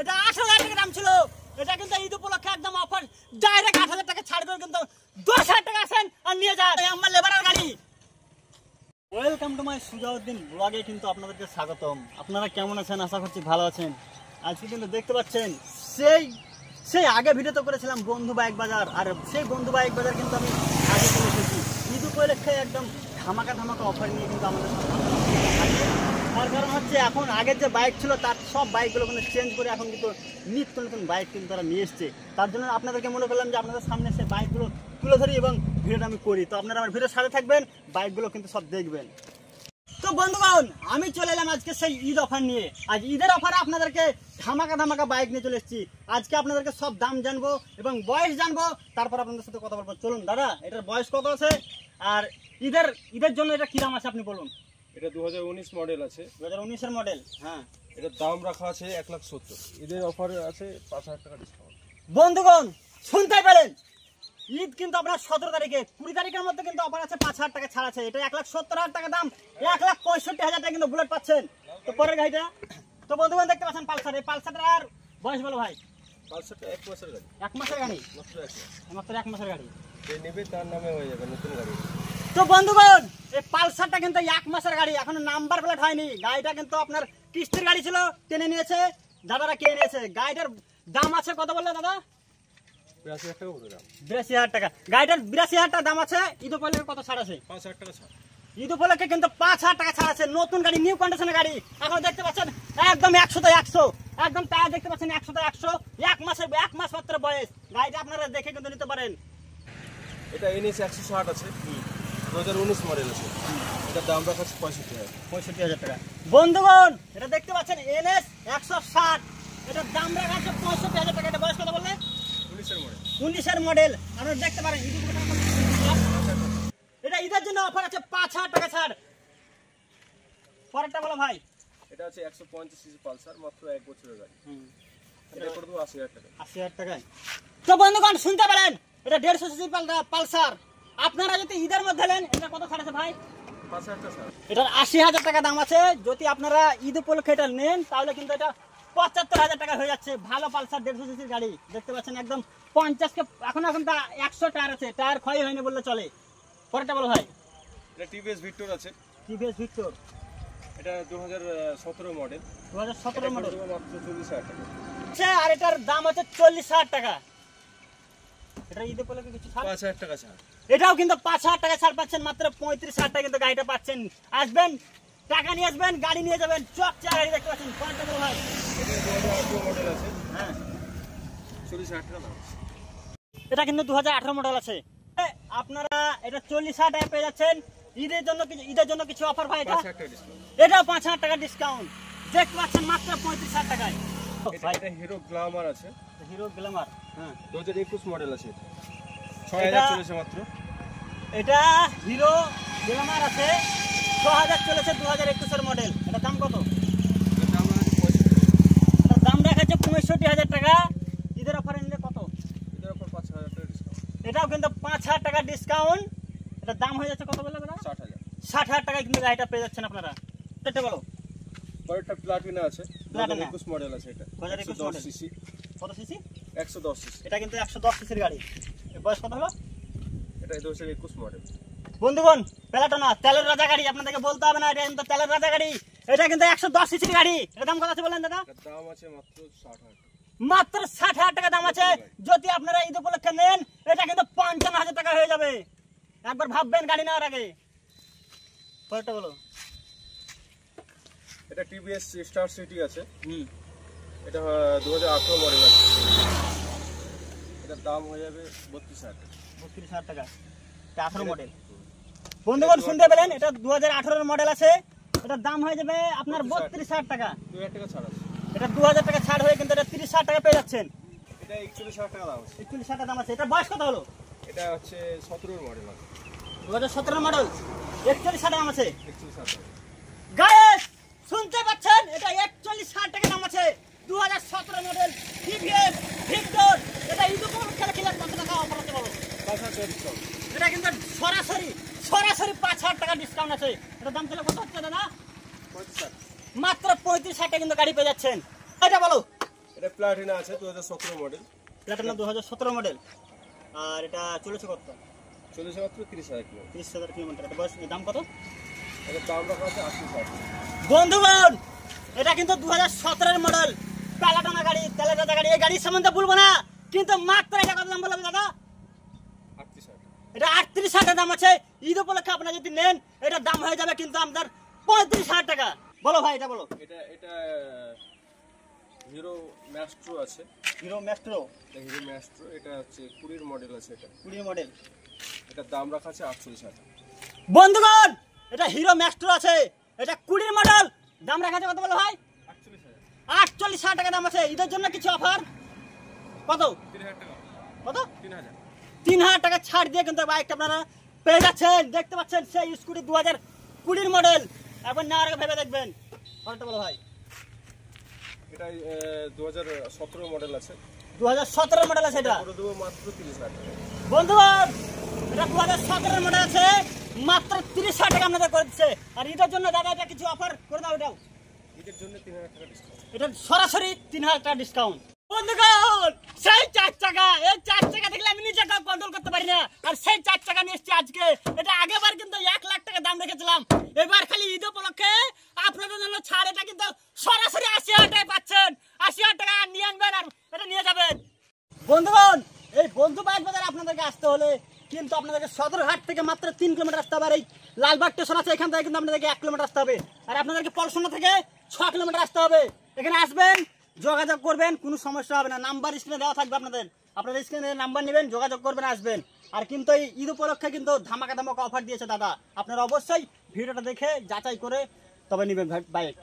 এটা 8,000 টাকা দাম ছিল। এটা কিন্তু ঈদ উপলক্ষে একদম অফার, ডাইরেক্ট 8,000 টাকা ছাড় করে কিন্তু 10,000 টাকা আসেন আর নিয়ে যান। আমার লেবারের গাড়ি। ওয়েলকাম টু মাই সুজাউদ্দিন ব্লগে কিন্তু আপনাদেরকে স্বাগতম। আপনারা কেমন আছেন? আশা করছি ভালো আছেন। আজকে কিন্তু দেখতে পাচ্ছেন সেই আগে ভিডিওতে করেছিলাম বন্ধু বাইক বাজার, আর সেই বন্ধু বাইক বাজার কিন্তু আমি আগে চলে এসেছি ঈদ উপলক্ষে একদম ধামাকা অফার নিয়ে কিন্তু আমাদের তার কারণ হচ্ছে এখন আগের যে বাইক ছিল তার সব বাইকগুলো কিন্তু চেঞ্জ করে এখন কিন্তু নিত্য নতুন বাইক কিন্তু তারা নিয়ে এসছে। তার জন্য আপনাদেরকে মনে করলাম যে আপনাদের সামনে সেই বাইকগুলো তুলে ধরি এবং ভিডিওটা আমি করি। তো আপনারা আমার ভিডিওর সাথে থাকবেন, বাইকগুলো কিন্তু সব দেখবেন। তো বন্ধুগণ, আমি চলে এলাম আজকে সেই ঈদ অফার নিয়ে। আজ ঈদের অফারে আপনাদেরকে ধামাকা বাইক নিয়ে চলে এসেছি। আজকে আপনাদেরকে সব দাম জানবো এবং বয়স জানবো, তারপর আপনাদের সাথে কথা বলবো। চলুন দাদা, এটার বয়স কত আছে আর ঈদের জন্য এটা কি দাম আছে আপনি বলুন। এটা 2019 মডেল আছে। 2019 এর মডেল। হ্যাঁ, এটার দাম রাখা আছে 1,70,000। ঈদের অফারে আছে 5,000 টাকা ডিসকাউন্ট। বন্ধুগণ শুনতে পেলেন, ঈদ কিন্তু আপনার 17 তারিখে, 20 তারিখের মধ্যে কিন্তু অফার আছে, 5,000 টাকা ছাড় আছে। এটা 1,70,000 টাকা দাম, 1,65,000 টাকা কিন্তু বুলেট পাচ্ছেন। তো পরের গাড়িটা তো বন্ধুগণ দেখতে পাচ্ছেন পালসার। এই পালসারটার বয়স বলো ভাই। পালসারটা 1 মাসের গাড়ি। 1 মাসের গাড়ি, মাত্র 1 মাসের গাড়ি। যে নেবে তার নামে হয়ে যাবে নতুন গাড়ি। তো বন্ধুগণ, এই পালসারটা কিন্তু 1 মাসের গাড়ি, এখনো নাম্বার প্লেট হয়নি। গাড়িটা কিন্তু আপনার কিস্তির গাড়ি ছিল, টেনে নিয়েছে দাদারা, কিনে নিয়েছে। গাড়িটার দাম আছে কত বললে দাদা? 82,000 টাকা বলে দাম। 82,000 টাকা। গাড়িটার 82,000 টাকা দাম আছে। ঈদ উপলক্ষে কত ছাড় আছে? 5,000 টাকা ছাড়। ঈদ উপলক্ষে কিন্তু 5,000 টাকা ছাড় আছে। নতুন গাড়ি, নিউ কন্ডিশনের গাড়ি। এখন দেখতে পাচ্ছেন একদম 100তে 100, একদম টায়ার দেখতে পাচ্ছেন 100তে 100। 1 মাস মাত্র বয়স। গাড়িটা আপনারা দেখে কিন্তু নিতে পারেন। এটা NS 160 আছে, 2019 মডেল আছে। এটার দাম রাখা আছে 65,000 টাকা। বন্ধুগণ, এটা দেখতে পাচ্ছেন NS 160, এটার দাম রাখা আছে 65,000 টাকা। এটা বয়স কত বললে? 19 এর মডেল। আপনারা দেখতে পারেন এটা ঈদের জন্য অফার আছে, 5,000 টাকা ছাড়। পরেরটা বলো ভাই। এটা আছে 150 সিসি পালসার, মাত্র 1 বছরের গাড়ি। এটা করে দেবো 80,000 টাকা। 80,000 টাকায়। তো বন্ধুগণ শুনতে পেলেন, এটা 150 সিসি পালসার। আপনারা যদি ঈদের মধ্যে নেন, এটা কত ছাড় আছে ভাই? 5,000 টাকা ছাড়। এটার 80,000 টাকা দাম আছে। যদি আপনারা ঈদ উপলক্ষে এটা নেন তাহলে কিন্তু এটা 75,000 টাকা হয়ে যাচ্ছে। ভালো পালসার 150 সিসির গাড়ি দেখতে পাচ্ছেন, একদম 50 কে এখন 100 টায়ার আছে, টায়ার ক্ষয় হয়নি বললে চলে। পরেরটা বলো ভাই। এটা TVS ভিক্টর আছে। TVS ভিক্টর, এটা 2017 মডেল। 2017 মডেল, মাত্র 40,000 টাকা। আর এটার দাম হচ্ছে 40,000 টাকা। এটা ঈদ উপলক্ষে কিছু ছাড়? 5,000 টাকা ছাড়। এটাও কিন্তু 5,000 টাকা ছাড় পাচ্ছেন, মাত্র 35,000 টাকা কিন্তু গাড়িটা পাচ্ছেন। আসবেন, টাকা নিয়ে আসবেন, গাড়ি নিয়ে যাবেন, চকচকা গাড়ি দেখতে পাচ্ছেন। পরেরটা বলো ভাই। এটা 2018 মডেল আছে। হ্যাঁ, 40,000 টাকা দাম। এটা কিন্তু 2018 মডেল আছে। আপনারা এটা 40,000 টাকা পেয়ে যাচ্ছেন। ঈদের জন্য কিছু অফার ভাই। এটা 5,000 টাকা ডিসকাউন্ট। এটাও 5,000 টাকা ডিসকাউন্ট দেখতে পাচ্ছেন, মাত্র 35,000 টাকায়। এটা হিরো গ্ল্যামার আছে। হিরো গ্ল্যামার, হ্যাঁ 2021 মডেল আছে। এটা 6,000 চলেছে মাত্র। এটা হিরো গ্ল্যামার আছে, 6,000 চলেছে, 2021 এর মডেল। এটা দাম কত? এটার দাম রাখা আছে 65,000 টাকা। ঈদের অফারে নিলে কত? এটার উপর 5,000 টাকা ডিসকাউন্ট। এটাও কিন্তু 5,000 টাকা ডিসকাউন্ট। এটার দাম হয়ে যাচ্ছে কত বললে দাদা? 60,000। 60,000 টাকায় কিন্তু গাড়িটা পেয়ে যাচ্ছেন আপনারা। এটা বলো। পরেরটা প্লাটিনা আছে, প্লাটিনা 2021 মডেল আছে। এটা 2021 110 সিসি। কত সিসি? 110 সিসি। এটা কিন্তু 110 সিসির গাড়ি। এর বয়স কত হলো? এটা 2021 মডেল। বন্ধুগণ, প্লাটিনা তেলের রাজা গাড়ি, আপনাদেরকে বলতে হবে না, এটা কিন্তু তেলের রাজা গাড়ি। এটা কিন্তু 110 সিসির গাড়ি। এর দাম কত আছে বলেন দাদা? এর দাম আছে মাত্র 60,000 টাকা। মাত্র 60,000 টাকা দাম আছে। যদি আপনারা ঈদ উপলক্ষে নেন, এটা কিন্তু 55,000 টাকা হয়ে যাবে। একবার ভাববেন গাড়ি নেওয়ার আগে। পরেরটা বলো। এটা TVS স্টার সিটি আছে। এটা 2018 মডেল আছে। এটার দাম হয়ে যাবে 32,000 টাকা। 32,000 টাকা। এটা 18 মডেল। বন্ধুগণ শুনতে পেলেন, এটা 2018 মডেল আছে। এটার দাম হয়ে যাবে আপনার 32,000 টাকা। 2,000 টাকা ছাড় আছে। এটা 2,000 টাকা ছাড় হয়ে কিন্তু এটা 30,000 টাকা পেয়ে যাচ্ছেন। এটা 41,000 টাকা দাম আছে। 41,000 টাকা দাম আছে। এটা বয়স কত হলো? এটা হচ্ছে 17 মডেল আছে। 2017 মডেল, 41,000 দাম আছে। 41,000 টাকা। গাইস শুনতে পাচ্ছেন, এটা 41,000 টাকা দাম আছে। 2017 মডেল TVS ভিক্টর। এটা ঈদ উপলক্ষে কিনলে কত টাকা অফার আছে বলো? 5,000 টাকা ডিসকাউন্ট। এটা কিন্তু সরাসরি 5,000 টাকা ডিসকাউন্ট আছে। এটা দাম তাহলে কত হচ্ছে দাদা? 35,000। মাত্র 35,000 টাকা কিন্তু গাড়ি পেয়ে যাচ্ছেন। এটা বলো। এটা প্লাটিনা আছে 2017 মডেল। Platina 2017 model. আর এটা চলেছে কত? চলেছে মাত্র 30,000 কিলো। 30,000 কিলোমিটার। এটা বয়স দাম কত? এটা দাম রাখা আছে 80,000। বন্ধুগণ, এটা কিন্তু 2017 মডেল প্লাটিনা গাড়ি, তেলের গাড়ি। এই গাড়ির সম্বন্ধে বলবো না, কিন্তু মাত্র এটা কত দাম বললাম দাদা? 38,000। এটা 38,000 দাম আছে। ঈদ উপলক্ষে আপনারা যদি নেন, এটার দাম হয়ে যাবে কিন্তু আপনার 35,000 টাকা। বলো ভাই, এটা বলো। এটা হিরো ম্যাস্ট্রো আছে। Hero Maestro. হিরো ম্যাস্ট্রো এটা হচ্ছে 20 মডেল আছে। এটা 20 মডেল। এটার দাম রাখা আছে 48,000। বন্ধুগণ, এটা হিরো ম্যাস্ট্রো আছে, এটা 20 মডেল। দাম রাখা আছে কত বলো ভাই? 48,000 টাকা দাম আছে। ঈদের জন্য কিছু অফার কত? 3,000 টাকা। কত? 3,000। 3,000 টাকা ছাড় দিয়ে কিন্তু বাইকটা আপনারা পেয়ে যাচ্ছেন। দেখতে পাচ্ছেন সেই স্কুটি 2020 মডেল। এখন নেওয়ার আগে ভেবে দেখবেন। কতটা বলো ভাই? এটা 2017 মডেল আছে। 2017 মডেল আছে এটা। করে দেবো মাত্র 30,000 টাকা। বন্ধুগণ, এটা 2017 মডেল আছে, মাত্র 30,000 টাকা আপনাদের করে দিচ্ছে। আর ঈদের জন্য দাদা এটা কিছু অফার করে দাও। এটাও ঈদের জন্য 3,000 টাকা ডিসকাউন্ট। এটা সরাসরি 3,000 টাকা ডিসকাউন্ট। বন্ধুগণ, সেই 4 চাকা, এই 4 চাকা দেখলে আমি নিজেকে কন্ট্রোল করতে পারি না। আর সেই 4 চাকা নিয়ে এসেছি আজকে। এটা আগেবার কিন্তু 1 লাখ টাকা দাম রেখেছিলাম। এবার খালি ঈদ উপলক্ষে আপনাদের জন্য ছাড়। এটা কিন্তু সরাসরি 80,000 টাকায় পাচ্ছেন। 80,000 টাকা নিয়ে আনবেন আর এটা নিয়ে যাবেন। বন্ধুগণ, এই বন্ধু বাইক বাজারে আপনাদেরকে আসতে হলে কিন্তু আপনাদেরকে সদরঘাট থেকে মাত্র 3 কিলোমিটার আসতে হবে। আর এই লালবাগ স্টেশন আছে, এখান থেকে কিন্তু আপনাদেরকে 1 কিলোমিটার আসতে হবে। আর আপনাদেরকে পলসনা থেকে 6 কিলোমিটার আসতে হবে। এখানে আসবেন, যোগাযোগ করবেন, কোনো সমস্যা হবে না। নাম্বার স্ক্রিনে দেওয়া থাকবে আপনাদের স্ক্রিনে নাম্বার নেবেন, যোগাযোগ করবেন, আসবেন। আর কিন্তু এই ঈদ উপলক্ষে কিন্তু ধামাকা ধামাকা অফার দিয়েছে দাদা। আপনারা অবশ্যই ভিডিওটা দেখে যাচাই করে তবে নেবেন বাইক।